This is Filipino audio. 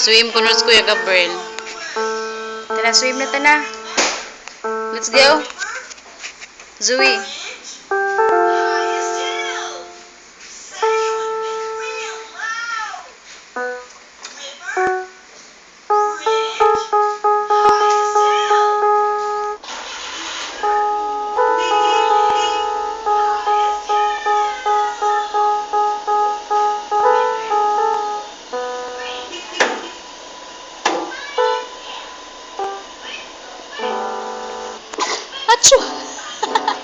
Swim ko na sa Kuya Gabriel. Tana, swim na tana. Let's go. Zoe. Achoo!